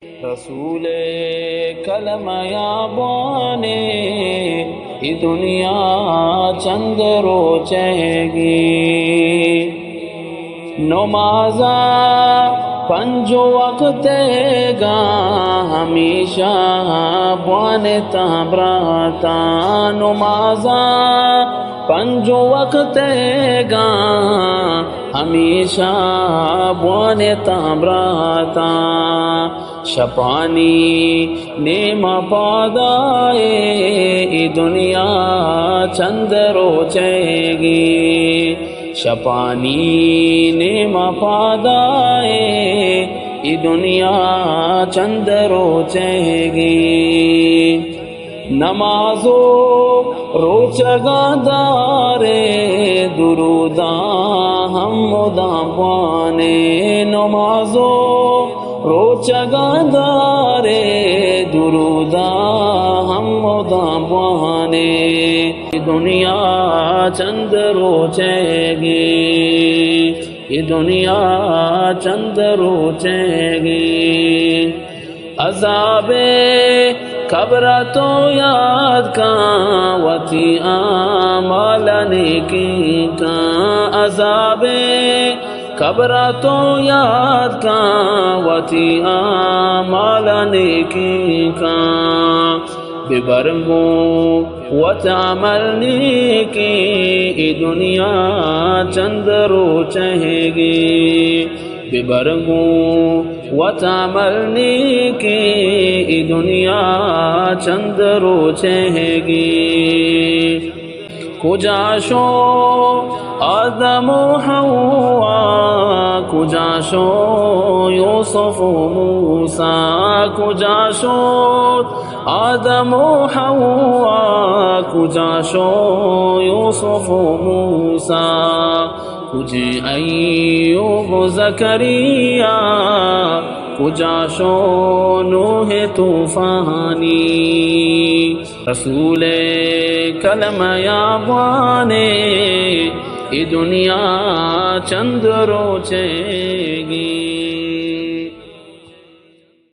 رسول کلمہ یابانے ای دنیا چند روچے گی نمازا پنج وقت گا ہمیشہ بوانے تابراتا نمازا پنج وقت گا ہمیشہ بوانے تابراتا شپانی نیم پادائے ای دنیا چند روچے گی شپانی نیم پادائے ای دنیا چند روچے گی نمازو روچگا دارے دروداں ہم مدام پانے نمازو روچگا دارے دروداں ہم مدام پانے دنیا چند روچے گی یہ دنیا چند روچے گی عذاب قبر تو یاد کاں وتی اعمال نیکی کاں عذاب قبر تو یاد کاں وتی اعمال نیکی کاں ببرگو وتعمل نیکی ای دنیا چند روچے گی ببرگو وتعمل نیکی ای دنیا چند روچے گی کجا شو آدم و حوا کجا شو یوسف و موسیٰ کجا شو آدم و حوا کجا شو یوسف و موسیٰ کجے ایوب و زکریا کجا شو نوح طوفانی رسول کلمہ یابانے ای دنیا چند روچے گی